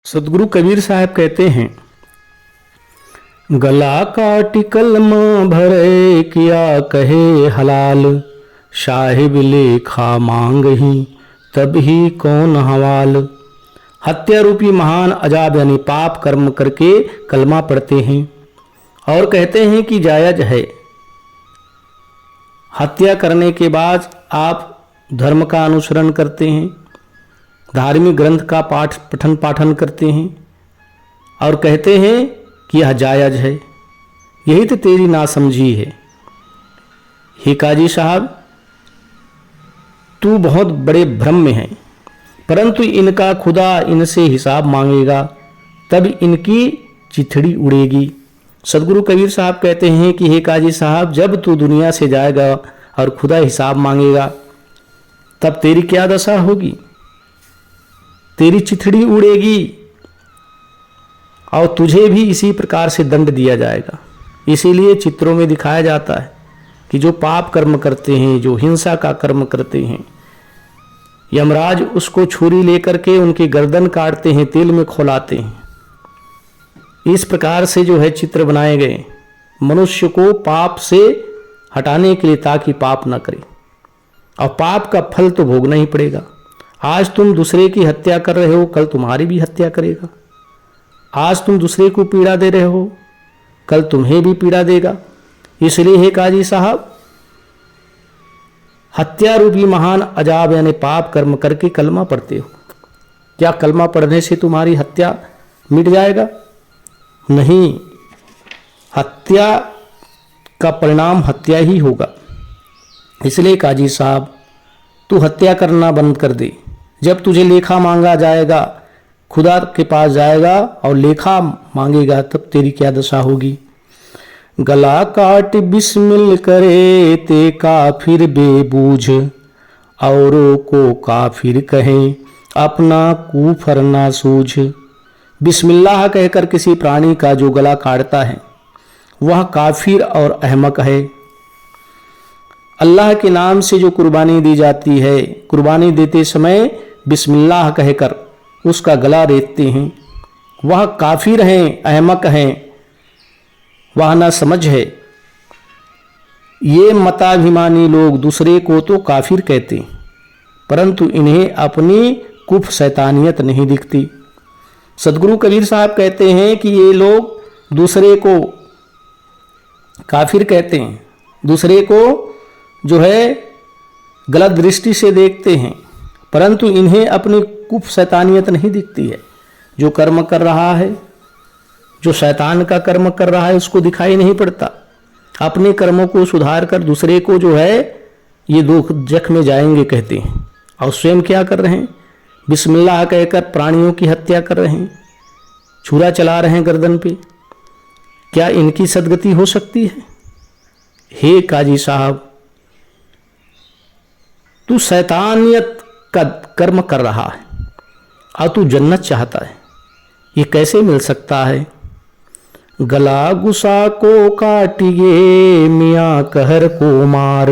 सदगुरु कबीर साहब कहते हैं, गला काटी कलमा भरे किया कहे हलाल, साहिब लेखा मांग ही तब ही कौन हवाल। हत्या रूपी महान अजाब यानी पाप कर्म करके कलमा पढ़ते हैं और कहते हैं कि जायज है। हत्या करने के बाद आप धर्म का अनुसरण करते हैं, धार्मिक ग्रंथ का पठन पाठन करते हैं और कहते हैं कि यह जायज है। यही तो तेरी नासमझी है। हे काजी साहब, तू बहुत बड़े भ्रम में है, परंतु इनका खुदा इनसे हिसाब मांगेगा तब इनकी चिथड़ी उड़ेगी। सदगुरु कबीर साहब कहते हैं कि हे काजी साहब, जब तू दुनिया से जाएगा और खुदा हिसाब मांगेगा तब तेरी क्या दशा होगी? तेरी चिथड़ी उड़ेगी और तुझे भी इसी प्रकार से दंड दिया जाएगा। इसीलिए चित्रों में दिखाया जाता है कि जो पाप कर्म करते हैं, जो हिंसा का कर्म करते हैं, यमराज उसको छुरी लेकर के उनकी गर्दन काटते हैं, तेल में खौलाते हैं। इस प्रकार से जो है चित्र बनाए गए मनुष्य को पाप से हटाने के लिए, ताकि पाप न करे। और पाप का फल तो भोगना ही पड़ेगा। आज तुम दूसरे की हत्या कर रहे हो, कल तुम्हारी भी हत्या करेगा। आज तुम दूसरे को पीड़ा दे रहे हो, कल तुम्हें भी पीड़ा देगा। इसलिए हे काजी साहब, हत्या रूपी महान अजाब यानी पाप कर्म करके कलमा पढ़ते हो। क्या कलमा पढ़ने से तुम्हारी हत्या मिट जाएगा? नहीं, हत्या का परिणाम हत्या ही होगा। इसलिए काजी साहब, तू हत्या करना बंद कर दे। जब तुझे लेखा मांगा जाएगा, खुदा के पास जाएगा और लेखा मांगेगा, तब तेरी क्या दशा होगी। गला काट बिस्मिल करे ते काफिर बेबूझ, औरों को काफिर कहें अपना कुफर ना सूझ। बिस्मिल्लाह कहकर किसी प्राणी का जो गला काटता है वह काफिर और अहमक है। अल्लाह के नाम से जो कुर्बानी दी जाती है, कुर्बानी देते समय बिस्मिल्लाह कहकर उसका गला रेतते हैं, वह काफिर हैं, अहमक हैं, वह ना समझ है। ये मताभिमानी लोग दूसरे को तो काफिर कहते, परंतु इन्हें अपनी कुफ शैतानियत नहीं दिखती। सदगुरु कबीर साहब कहते हैं कि ये लोग दूसरे को काफिर कहते हैं, दूसरे को जो है गलत दृष्टि से देखते हैं, परंतु इन्हें अपनी कुफ शैतानियत नहीं दिखती है। जो कर्म कर रहा है, जो शैतान का कर्म कर रहा है, उसको दिखाई नहीं पड़ता। अपने कर्मों को सुधार कर दूसरे को जो है ये दुख जख में जाएंगे कहते हैं, और स्वयं क्या कर रहे हैं? बिस्मिल्लाह कहकर प्राणियों की हत्या कर रहे हैं, छुरा चला रहे हैं गर्दन पे। क्या इनकी सदगति हो सकती है? हे काजी साहब, तू शैतानियत का कर्म कर रहा है और तू जन्नत चाहता है, ये कैसे मिल सकता है? गला गुस्सा को काटिए मियाँ कहर को मार,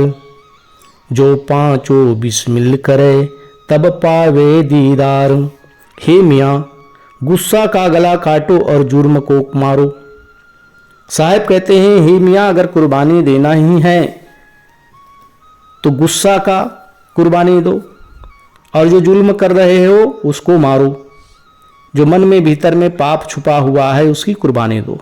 जो पांचों बिस्मिल करे तब पावे दीदार। हे मियाँ, गुस्सा का गला काटो और जुर्म को मारो। साहब कहते हैं, हे मियाँ, अगर कुर्बानी देना ही है तो गुस्सा का कुर्बानी दो और जो जुल्म कर रहे हो उसको मारो। जो मन में भीतर में पाप छुपा हुआ है उसकी कुर्बानी दो।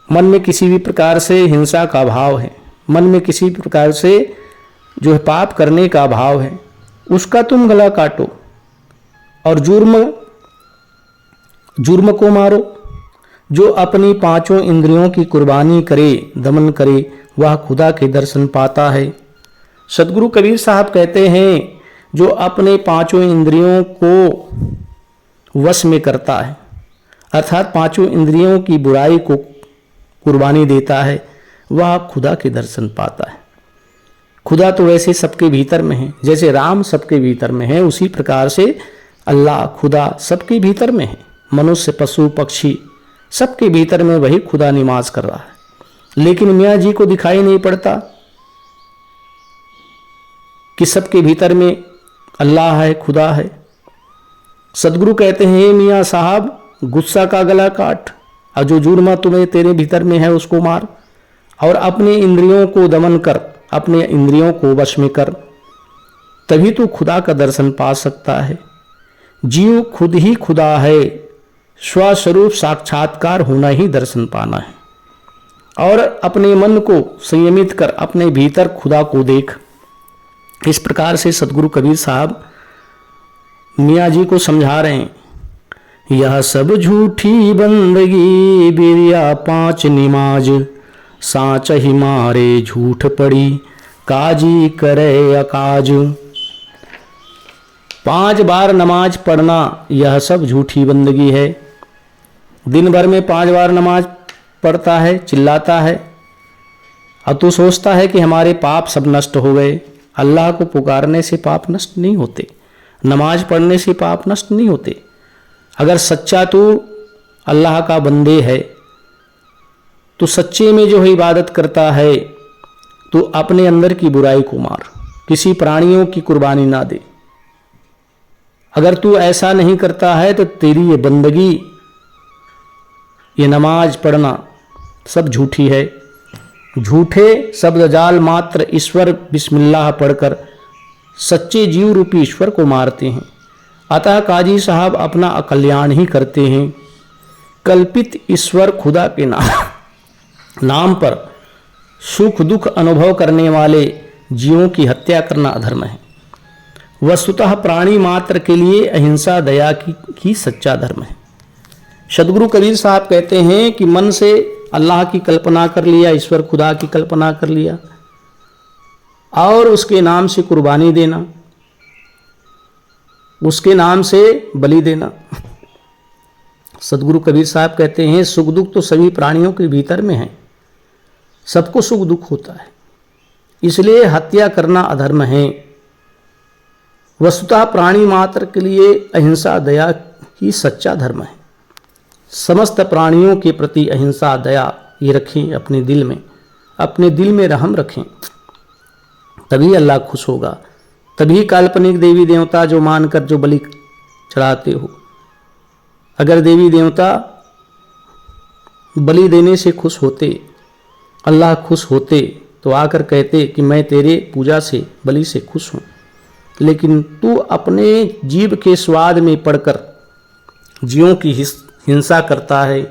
मन में किसी भी प्रकार से हिंसा का भाव है, मन में किसी भी प्रकार से जो है पाप करने का भाव है, उसका तुम गला काटो और जुर्म को मारो। जो अपनी पांचों इंद्रियों की कुर्बानी करे, दमन करे, वह खुदा के दर्शन पाता है। सदगुरु कबीर साहब कहते हैं, जो अपने पांचों इंद्रियों को वश में करता है, अर्थात पांचों इंद्रियों की बुराई को कुर्बानी देता है, वह खुदा के दर्शन पाता है। खुदा तो वैसे सबके भीतर में है, जैसे राम सबके भीतर में है, उसी प्रकार से अल्लाह खुदा सबके भीतर में है। मनुष्य, पशु, पक्षी सबके भीतर में वही खुदा निवास कर रहा है, लेकिन मियाँ जी को दिखाई नहीं पड़ता कि सबके भीतर में अल्लाह है, खुदा है। सदगुरु कहते हैं मियाँ साहब गुस्सा का गला काट और जो जुर्म तुम्हें तेरे भीतर में है उसको मार और अपने इंद्रियों को दमन कर, अपने इंद्रियों को वश में कर, तभी तू खुदा का दर्शन पा सकता है। जीव खुद ही खुदा है, स्वस्वरूप साक्षात्कार होना ही दर्शन पाना है। और अपने मन को संयमित कर अपने भीतर खुदा को देख। इस प्रकार से सदगुरु कबीर साहब मियाँ जी को समझा रहे हैं। यह सब झूठी बंदगी बिरिया 5 निमाज, साँच ही मारे झूठ पड़ी काजी करे अकाज। 5 बार नमाज पढ़ना यह सब झूठी बंदगी है। दिन भर में 5 बार नमाज पढ़ता है, चिल्लाता है, अब तो सोचता है कि हमारे पाप सब नष्ट हो गए। अल्लाह को पुकारने से पाप नष्ट नहीं होते, नमाज पढ़ने से पाप नष्ट नहीं होते। अगर सच्चा तू अल्लाह का बंदे है तो सच्चे में जो है इबादत करता है तो अपने अंदर की बुराई को मार, किसी प्राणियों की कुर्बानी ना दे। अगर तू ऐसा नहीं करता है तो तेरी ये बंदगी, ये नमाज पढ़ना सब झूठी है। झूठे शब्द जाल मात्र ईश्वर बिस्मिल्लाह पढ़कर सच्चे जीव रूपी ईश्वर को मारते हैं। अतः काजी साहब अपना अकल्याण ही करते हैं। कल्पित ईश्वर खुदा के नाम पर सुख दुख अनुभव करने वाले जीवों की हत्या करना अधर्म है। वस्तुतः प्राणी मात्र के लिए अहिंसा दया की सच्चा धर्म है। सदगुरु कबीर साहब कहते हैं कि मन से अल्लाह की कल्पना कर लिया, ईश्वर खुदा की कल्पना कर लिया और उसके नाम से कुर्बानी देना, उसके नाम से बलि देना। सदगुरु कबीर साहब कहते हैं सुख दुख तो सभी प्राणियों के भीतर में है, सबको सुख दुख होता है, इसलिए हत्या करना अधर्म है। वस्तुतः प्राणी मात्र के लिए अहिंसा दया ही सच्चा धर्म है। समस्त प्राणियों के प्रति अहिंसा दया ये रखें अपने दिल में, अपने दिल में रहम रखें, तभी अल्लाह खुश होगा। तभी काल्पनिक देवी देवता जो मानकर जो बलि चढ़ाते हो, अगर देवी देवता बलि देने से खुश होते, अल्लाह खुश होते तो आकर कहते कि मैं तेरे पूजा से बलि से खुश हूँ। लेकिन तू अपने जीव के स्वाद में पड़कर जीवों की हिंसा करता है,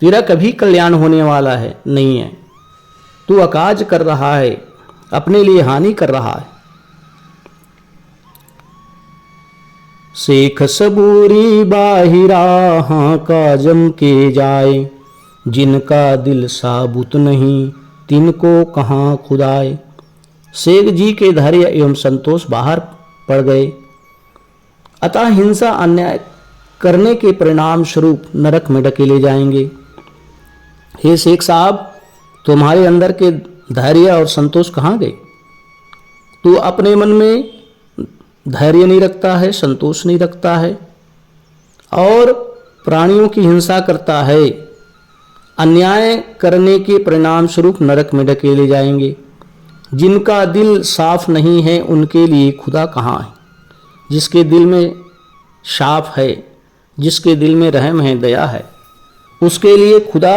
तेरा कभी कल्याण होने वाला है नहीं है। तू अकाज कर रहा है, अपने लिए हानि कर रहा है। शेख सबूरी बाहिरा हाँ का जम के जाए, जिनका दिल साबुत नहीं तिनको कहाँ खुदाए। शेख जी के धैर्य एवं संतोष बाहर पड़ गए। अतः हिंसा अन्याय करने के परिणाम स्वरूप नरक में ढकेले जाएंगे। हे शेख साहब, तुम्हारे अंदर के धैर्य और संतोष कहाँ गए? तू अपने मन में धैर्य नहीं रखता है, संतोष नहीं रखता है और प्राणियों की हिंसा करता है। अन्याय करने के परिणाम स्वरूप नरक में ढकेले जाएंगे। जिनका दिल साफ नहीं है उनके लिए खुदा कहाँ है? जिसके दिल में साफ है, जिसके दिल में रहम है, दया है, उसके लिए खुदा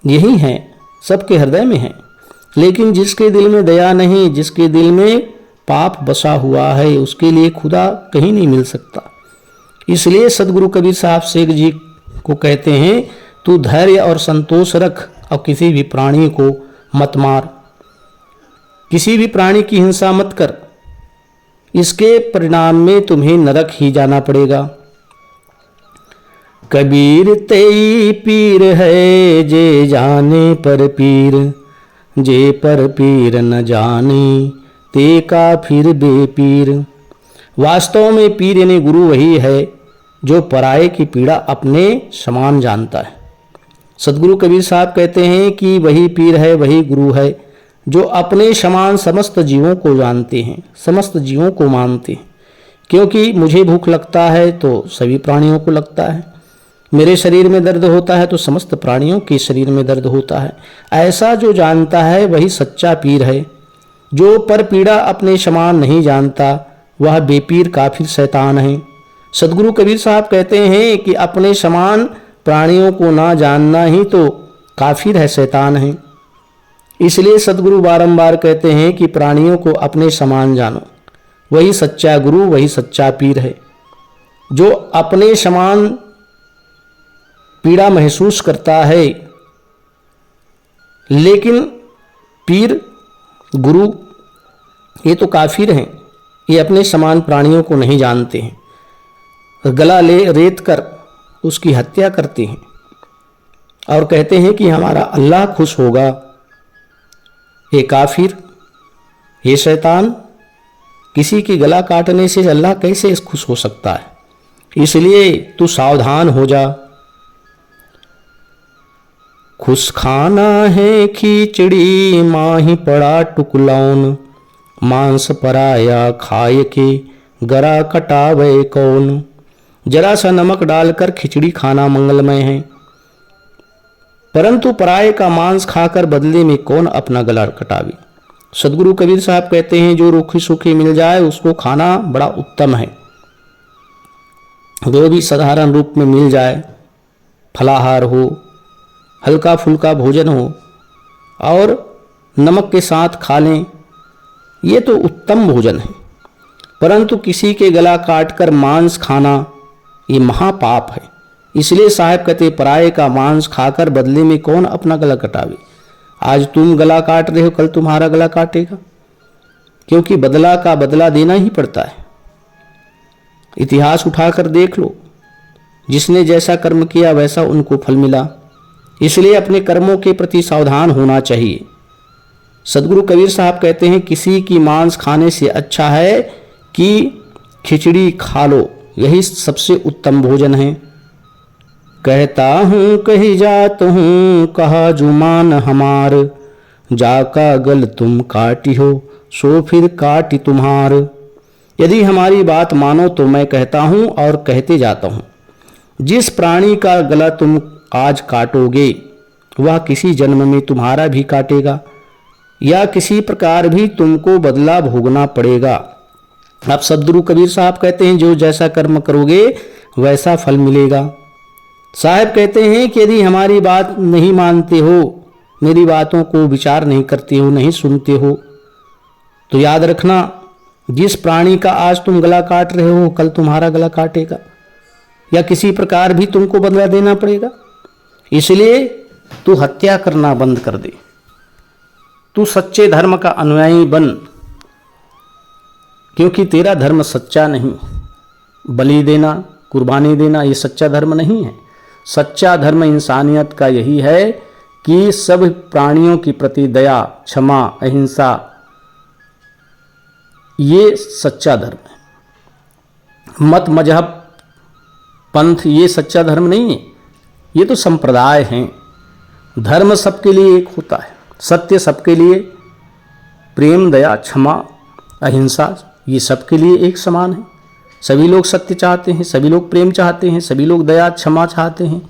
यही है, सबके हृदय में है। लेकिन जिसके दिल में दया नहीं, जिसके दिल में पाप बसा हुआ है, उसके लिए खुदा कहीं नहीं मिल सकता। इसलिए सदगुरु कबीर साहब शेख जी को कहते हैं तू धैर्य और संतोष रख और किसी भी प्राणी को मत मार, किसी भी प्राणी की हिंसा मत कर, इसके परिणाम में तुम्हें नरक ही जाना पड़ेगा। कबीर तेई पीर है जे जाने पर पीर, जे पर पीर न जाने ते का फिर बेपीर। वास्तव में पीर यानी गुरु वही है जो पराये की पीड़ा अपने समान जानता है। सदगुरु कबीर साहब कहते हैं कि वही पीर है, वही गुरु है जो अपने समान समस्त जीवों को जानते हैं, समस्त जीवों को मानते हैं। क्योंकि मुझे भूख लगता है तो सभी प्राणियों को लगता है, मेरे शरीर में दर्द होता है तो समस्त प्राणियों के शरीर में दर्द होता है। ऐसा जो जानता है वही सच्चा पीर है। जो पर पीड़ा अपने समान नहीं जानता वह बेपीर काफिर शैतान है। सदगुरु कबीर साहब कहते हैं कि अपने समान प्राणियों को ना जानना ही तो काफिर है, शैतान है। इसलिए सदगुरु बारंबार कहते हैं कि प्राणियों को अपने समान जानो, वही सच्चा गुरु, वही सच्चा पीर है। जो अपने समान पीड़ा महसूस करता है, लेकिन पीर गुरु ये तो काफिर हैं, ये अपने समान प्राणियों को नहीं जानते हैं, गला ले रेत कर उसकी हत्या करते हैं और कहते हैं कि हमारा अल्लाह खुश होगा। ये काफिर, ये शैतान, किसी की गला काटने से अल्लाह कैसे खुश हो सकता है? इसलिए तू सावधान हो जा। खुश खाना है खिचड़ी माही पड़ा टुकलौन, मांस पराया खाए के गरा कटावे कौन। जरा सा नमक डालकर खिचड़ी खाना मंगलमय है, परंतु पराये का मांस खाकर बदले में कौन अपना गला कटावे। सदगुरु कबीर साहब कहते हैं जो रूखी सूखी मिल जाए उसको खाना बड़ा उत्तम है। जो भी साधारण रूप में मिल जाए, फलाहार हो, हल्का फुल्का भोजन हो और नमक के साथ खा लें, ये तो उत्तम भोजन है। परंतु किसी के गला काटकर मांस खाना ये महापाप है। इसलिए साहब कहते पराये का मांस खाकर बदले में कौन अपना गला कटावे। आज तुम गला काट रहे हो, कल तुम्हारा गला काटेगा, क्योंकि बदला का बदला देना ही पड़ता है। इतिहास उठाकर देख लो, जिसने जैसा कर्म किया वैसा उनको फल मिला। इसलिए अपने कर्मों के प्रति सावधान होना चाहिए। सदगुरु कबीर साहब कहते हैं किसी की मांस खाने से अच्छा है कि खिचड़ी खा लो, यही सबसे उत्तम भोजन है। कहता हूँ कही जात हूँ कहा जुमान हमार, जाका गल तुम काटी हो सो फिर काटी तुम्हार। यदि हमारी बात मानो तो मैं कहता हूँ और कहते जाता हूँ, जिस प्राणी का गला तुम आज काटोगे वह किसी जन्म में तुम्हारा भी काटेगा या किसी प्रकार भी तुमको बदला भोगना पड़ेगा। अब सदगुरु कबीर साहब कहते हैं जो जैसा कर्म करोगे वैसा फल मिलेगा। साहब कहते हैं कि यदि हमारी बात नहीं मानते हो, मेरी बातों को विचार नहीं करते हो, नहीं सुनते हो, तो याद रखना जिस प्राणी का आज तुम गला काट रहे हो कल तुम्हारा गला काटेगा या किसी प्रकार भी तुमको बदला देना पड़ेगा। इसलिए तू हत्या करना बंद कर दे, तू सच्चे धर्म का अनुयायी बन, क्योंकि तेरा धर्म सच्चा नहीं। बलि देना, कुर्बानी देना ये सच्चा धर्म नहीं है। सच्चा धर्म इंसानियत का यही है कि सब प्राणियों के प्रति दया, क्षमा, अहिंसा, ये सच्चा धर्म है। मत, मजहब, पंथ ये सच्चा धर्म नहीं है, ये तो संप्रदाय हैं। धर्म सबके लिए एक होता है, सत्य सबके लिए, प्रेम, दया, क्षमा, अहिंसा ये सबके लिए एक समान है। सभी लोग सत्य चाहते हैं, सभी लोग प्रेम चाहते हैं, सभी लोग दया, क्षमा चाहते हैं,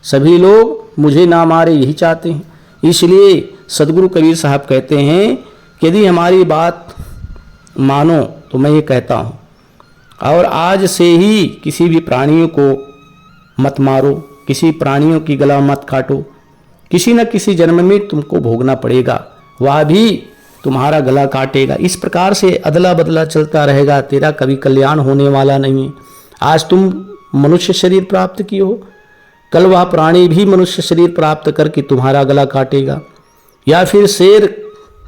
सभी लोग मुझे ना मारे यही चाहते हैं। इसलिए सदगुरु कबीर साहब कहते हैं कि यदि हमारी बात मानो तो मैं ये कहता हूँ, और आज से ही किसी भी प्राणियों को मत मारो, किसी प्राणियों की गला मत काटो, किसी न किसी जन्म में तुमको भोगना पड़ेगा, वह भी तुम्हारा गला काटेगा। इस प्रकार से अदला बदला चलता रहेगा, तेरा कभी कल्याण होने वाला नहीं है। आज तुम मनुष्य शरीर प्राप्त किए हो, कल वह प्राणी भी मनुष्य शरीर प्राप्त करके तुम्हारा गला काटेगा, या फिर शेर,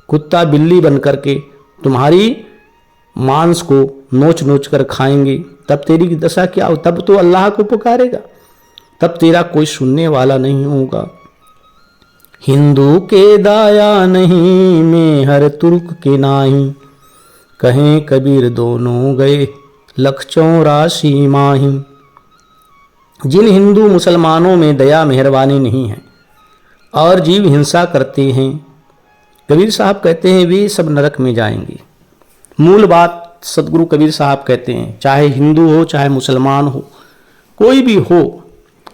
कुत्ता, बिल्ली बन करके तुम्हारी मांस को नोच नोच कर खाएंगे। तब तेरी दशा क्या हो? तब तो अल्लाह को पुकारेगा, तब तेरा कोई सुनने वाला नहीं होगा। हिंदू के दाया नहीं मैं हर तुर्क के नाही, कहें कबीर दोनों गए 184 माही। जिन हिंदू मुसलमानों में दया मेहरबानी नहीं है और जीव हिंसा करते हैं, कबीर साहब कहते हैं वे सब नरक में जाएंगे। मूल बात सदगुरु कबीर साहब कहते हैं, चाहे हिंदू हो चाहे मुसलमान हो, कोई भी हो,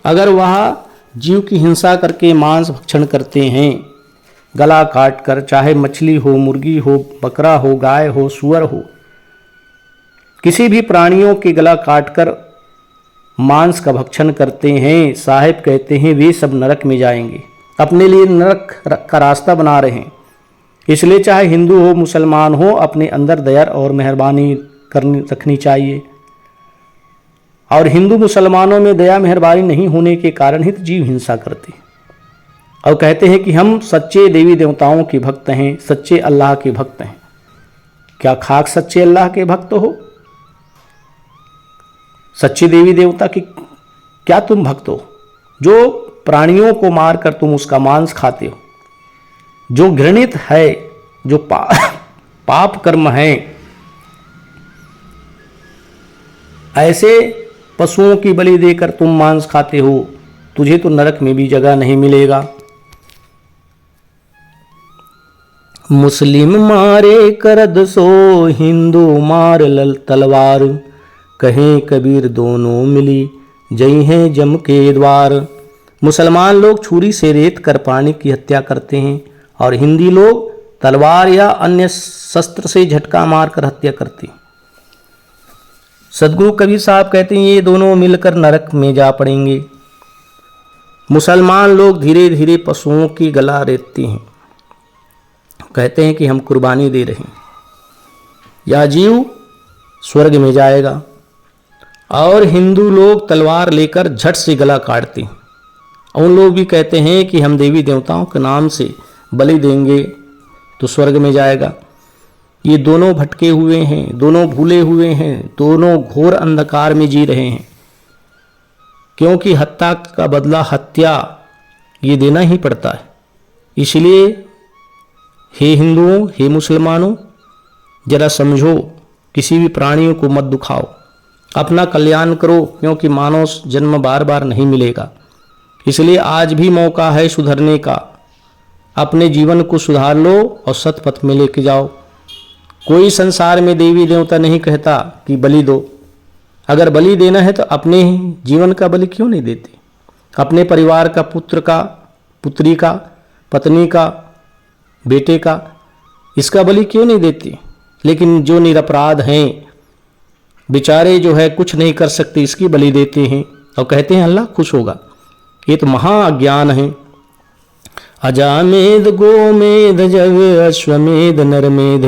अगर वह जीव की हिंसा करके मांस भक्षण करते हैं, गला काट कर, चाहे मछली हो, मुर्गी हो, बकरा हो, गाय हो, सुअर हो, किसी भी प्राणियों के गला काटकर मांस का भक्षण करते हैं, साहिब कहते हैं वे सब नरक में जाएंगे, अपने लिए नरक का रास्ता बना रहे हैं। इसलिए चाहे हिंदू हो मुसलमान हो, अपने अंदर दया और मेहरबानी रखनी चाहिए। और हिंदू मुसलमानों में दया मेहरबानी नहीं होने के कारण ही तो जीव हिंसा करते हैं और कहते हैं कि हम सच्चे देवी देवताओं के भक्त हैं, सच्चे अल्लाह के भक्त हैं। क्या खाक सच्चे अल्लाह के भक्त हो? सच्चे देवी देवता की क्या तुम भक्त हो? जो प्राणियों को मारकर तुम उसका मांस खाते हो, जो घृणित है, जो पाप कर्म है, ऐसे पशुओं की बलि देकर तुम मांस खाते हो, तुझे तो नरक में भी जगह नहीं मिलेगा। मुस्लिम मारे करद सो हिंदू मार तलवार, कहें कबीर दोनों मिली जई हैं जम के द्वार। मुसलमान लोग छुरी से रेत कर प्राणी की हत्या करते हैं और हिंदी लोग तलवार या अन्य शस्त्र से झटका मारकर हत्या करते हैं। सदगुरु कबीर साहब कहते हैं ये दोनों मिलकर नरक में जा पड़ेंगे। मुसलमान लोग धीरे धीरे पशुओं की गला रेतते हैं, कहते हैं कि हम कुर्बानी दे रहे हैं, यह जीव स्वर्ग में जाएगा। और हिंदू लोग तलवार लेकर झट से गला काटते हैं। उन लोग भी कहते हैं कि हम देवी देवताओं के नाम से बलि देंगे तो स्वर्ग में जाएगा। ये दोनों भटके हुए हैं, दोनों भूले हुए हैं, दोनों घोर अंधकार में जी रहे हैं, क्योंकि हत्या का बदला हत्या ये देना ही पड़ता है। इसलिए हे हिंदुओं, हे मुसलमानों, जरा समझो, किसी भी प्राणियों को मत दुखाओ, अपना कल्याण करो, क्योंकि मानव जन्म बार बार नहीं मिलेगा। इसलिए आज भी मौका है सुधरने का। अपने जीवन को सुधार लो और सतपथ में लेके जाओ। कोई संसार में देवी देवता नहीं कहता कि बलि दो। अगर बलि देना है तो अपने ही जीवन का बलि क्यों नहीं देते? अपने परिवार का, पुत्र का, पुत्री का, पत्नी का, बेटे का, इसका बलि क्यों नहीं देते? लेकिन जो निरपराध हैं बेचारे, जो है कुछ नहीं कर सकते, इसकी बलि देते हैं और कहते हैं अल्लाह खुश होगा। ये तो महाअज्ञान है। अजामेध गोमेध जग अश्वमेध नरमेध,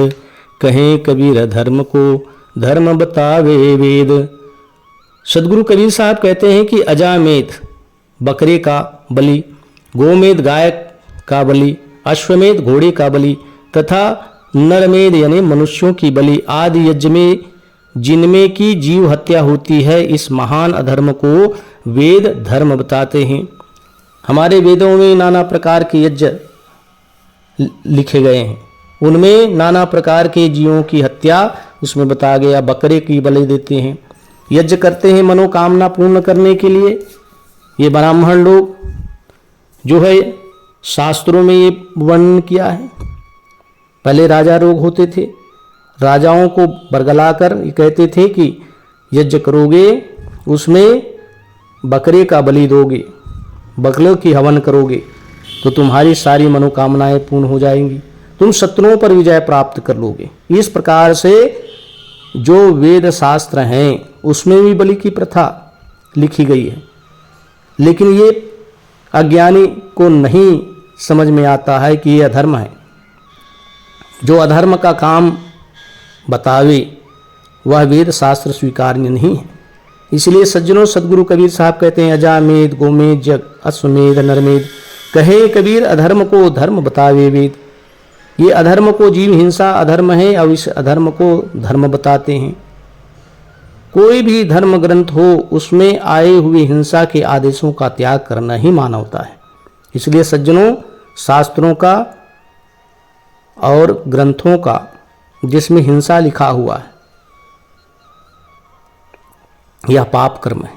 कहें कबीर धर्म को धर्म बतावे वेद। सदगुरु कबीर साहब कहते हैं कि अजामेध बकरे का बलि, गोमेध गाय का बलि, अश्वमेध घोड़े का बलि तथा नरमेध यानी मनुष्यों की बलि आदि यज्ञ में जिनमें की जीव हत्या होती है, इस महान अधर्म को वेद धर्म बताते हैं। हमारे वेदों में नाना प्रकार के यज्ञ लिखे गए हैं, उनमें नाना प्रकार के जीवों की हत्या उसमें बताया गया। बकरे की बलि देते हैं, यज्ञ करते हैं मनोकामना पूर्ण करने के लिए। ये ब्राह्मण लोग जो है शास्त्रों में ये वर्णन किया है। पहले राजा लोग होते थे, राजाओं को बरगलाकर ये कहते थे कि यज्ञ करोगे उसमें बकरे का बलि दोगे, बकरों की हवन करोगे तो तुम्हारी सारी मनोकामनाएं पूर्ण हो जाएंगी, तुम शत्रुओं पर विजय प्राप्त कर लोगे। इस प्रकार से जो वेद शास्त्र हैं उसमें भी बलि की प्रथा लिखी गई है। लेकिन ये अज्ञानी को नहीं समझ में आता है कि ये अधर्म है। जो अधर्म का काम बतावे वह वेद शास्त्र स्वीकार्य नहीं है। इसलिए सज्जनों, सदगुरु कबीर साहब कहते हैं अजामेध गोमेध जग अश्वमेध नरमेध, कहे कबीर अधर्म को धर्म बतावे वेद। ये अधर्म को जीव हिंसा अधर्म है और इस अधर्म को धर्म बताते हैं। कोई भी धर्म ग्रंथ हो उसमें आए हुए हिंसा के आदेशों का त्याग करना ही मानवता है। इसलिए सज्जनों, शास्त्रों का और ग्रंथों का जिसमें हिंसा लिखा हुआ है यह पाप कर्म है।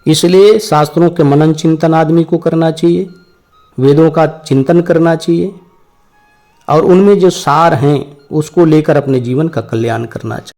इसलिए शास्त्रों के मनन चिंतन आदमी को करना चाहिए, वेदों का चिंतन करना चाहिए और उनमें जो सार हैं उसको लेकर अपने जीवन का कल्याण करना चाहिए।